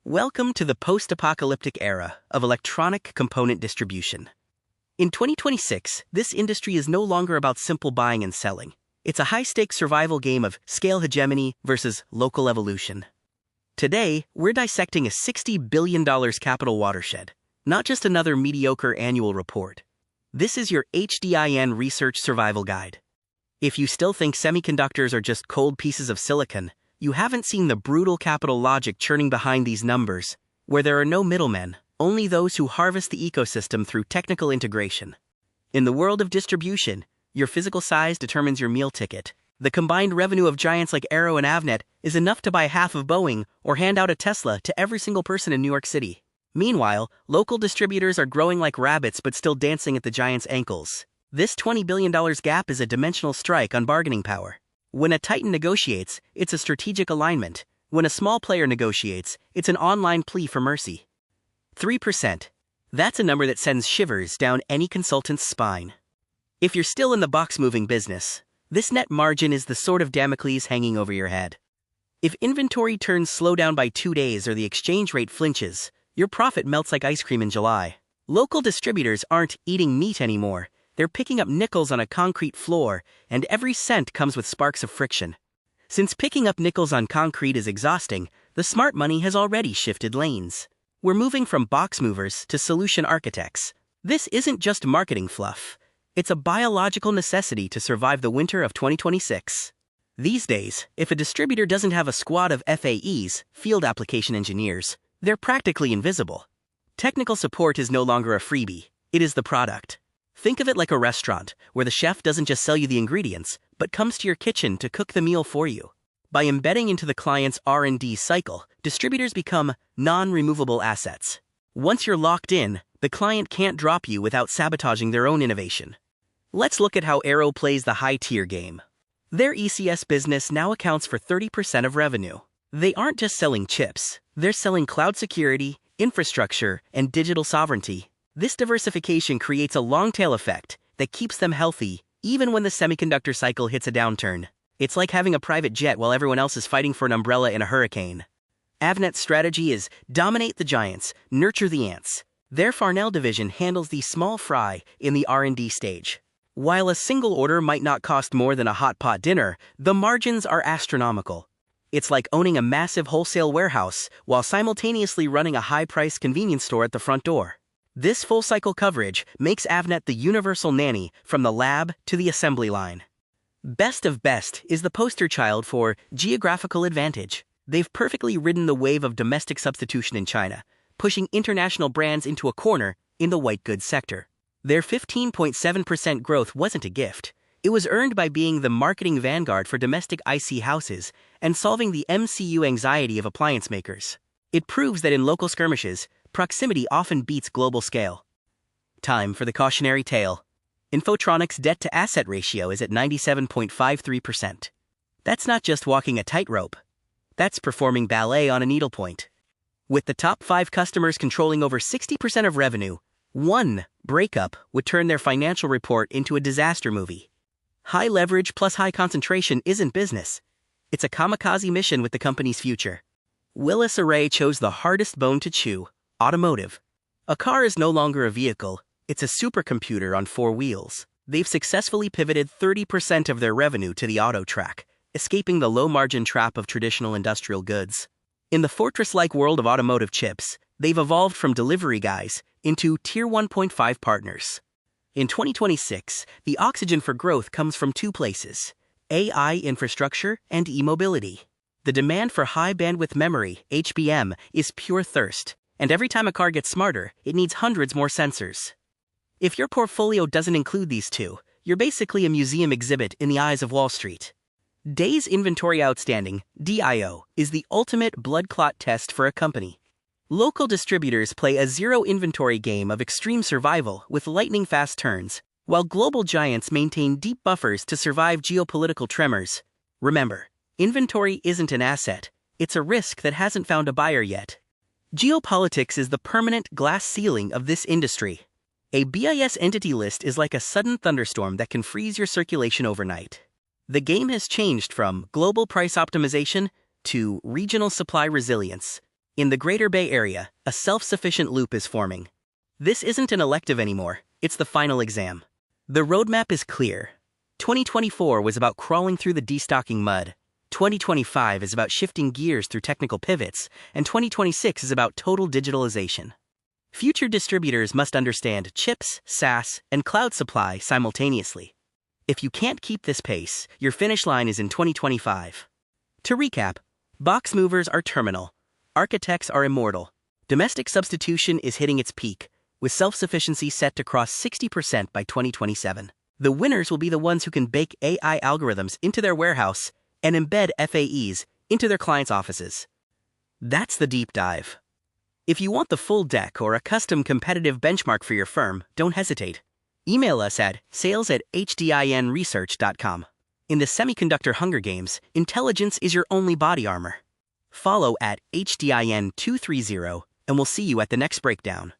Welcome to the post-apocalyptic era of electronic component distribution. In 2026, this industry is no longer about simple buying and selling. It's a high-stakes survival game of scale hegemony versus local evolution. Today, we're dissecting a $60 billion capital watershed, not just another mediocre annual report. This is your HDIN Research Survival Guide. If you still think semiconductors are just cold pieces of silicon, you haven't seen the brutal capital logic churning behind these numbers, where there are no middlemen, only those who harvest the ecosystem through technical integration. In the world of distribution, your physical size determines your meal ticket. The combined revenue of giants like Arrow and Avnet is enough to buy half of Boeing or hand out a Tesla to every single person in New York City. Meanwhile, local distributors are growing like rabbits but still dancing at the giants' ankles. This $20 billion gap is a dimensional strike on bargaining power. When a titan negotiates, it's a strategic alignment. When a small player negotiates, it's an online plea for mercy. 3%. That's a number that sends shivers down any consultant's spine. If you're still in the box-moving business, this net margin is the sword of Damocles hanging over your head. If inventory turns slow down by 2 days or the exchange rate flinches, your profit melts like ice cream in July. Local distributors aren't eating meat anymore. They're picking up nickels on a concrete floor, and every cent comes with sparks of friction. Since picking up nickels on concrete is exhausting, the smart money has already shifted lanes. We're moving from box movers to solution architects. This isn't just marketing fluff. It's a biological necessity to survive the winter of 2026. These days, if a distributor doesn't have a squad of FAEs, field application engineers, they're practically invisible. Technical support is no longer a freebie. It is the product. Think of it like a restaurant, where the chef doesn't just sell you the ingredients, but comes to your kitchen to cook the meal for you. By embedding into the client's R&D cycle, distributors become non-removable assets. Once you're locked in, the client can't drop you without sabotaging their own innovation. Let's look at how Arrow plays the high-tier game. Their ECS business now accounts for 30% of revenue. They aren't just selling chips, they're selling cloud security, infrastructure, and digital sovereignty. This diversification creates a long-tail effect that keeps them healthy, even when the semiconductor cycle hits a downturn. It's like having a private jet while everyone else is fighting for an umbrella in a hurricane. Avnet's strategy is dominate the giants, nurture the ants. Their Farnell division handles the small fry in the R&D stage. While a single order might not cost more than a hot pot dinner, the margins are astronomical. It's like owning a massive wholesale warehouse while simultaneously running a high-priced convenience store at the front door. This full-cycle coverage makes Avnet the universal nanny from the lab to the assembly line. Best of Best is the poster child for geographical advantage. They've perfectly ridden the wave of domestic substitution in China, pushing international brands into a corner in the white goods sector. Their 15.7% growth wasn't a gift. It was earned by being the marketing vanguard for domestic IC houses and solving the MCU anxiety of appliance makers. It proves that in local skirmishes, proximity often beats global scale. Time for the cautionary tale. Infotronic's debt-to-asset ratio is at 97.53%. That's not just walking a tightrope. That's performing ballet on a needlepoint. With the top 5 customers controlling over 60% of revenue, one breakup would turn their financial report into a disaster movie. High leverage plus high concentration isn't business. It's a kamikaze mission with the company's future. Willis Array chose the hardest bone to chew. Automotive. A car is no longer a vehicle, it's a supercomputer on 4 wheels. They've successfully pivoted 30% of their revenue to the auto track, escaping the low-margin trap of traditional industrial goods. In the fortress-like world of automotive chips, they've evolved from delivery guys into Tier 1.5 partners. In 2026, the oxygen for growth comes from 2 places: AI infrastructure and e-mobility. The demand for high-bandwidth memory, HBM, is pure thirst. And every time a car gets smarter, it needs hundreds more sensors. If your portfolio doesn't include these 2, you're basically a museum exhibit in the eyes of Wall Street. Days Inventory Outstanding, DIO, is the ultimate blood clot test for a company. Local distributors play a zero-inventory game of extreme survival with lightning-fast turns, while global giants maintain deep buffers to survive geopolitical tremors. Remember, inventory isn't an asset, it's a risk that hasn't found a buyer yet. Geopolitics is the permanent glass ceiling of this industry. A BIS entity list is like a sudden thunderstorm that can freeze your circulation overnight. The game has changed from global price optimization to regional supply resilience. In the Greater Bay Area, a self-sufficient loop is forming. This isn't an elective anymore, it's the final exam. The roadmap is clear. 2024 was about crawling through the destocking mud. 2025 is about shifting gears through technical pivots, and 2026 is about total digitalization. Future distributors must understand chips, SaaS, and cloud supply simultaneously. If you can't keep this pace, your finish line is in 2025. To recap, box movers are terminal. Architects are immortal. Domestic substitution is hitting its peak, with self-sufficiency set to cross 60% by 2027. The winners will be the ones who can bake AI algorithms into their warehouse and embed FAEs into their clients' offices. That's the deep dive. If you want the full deck or a custom competitive benchmark for your firm, don't hesitate. Email us at sales@HDINresearch.com. In the Semiconductor Hunger Games, intelligence is your only body armor. Follow at HDIN230, and we'll see you at the next breakdown.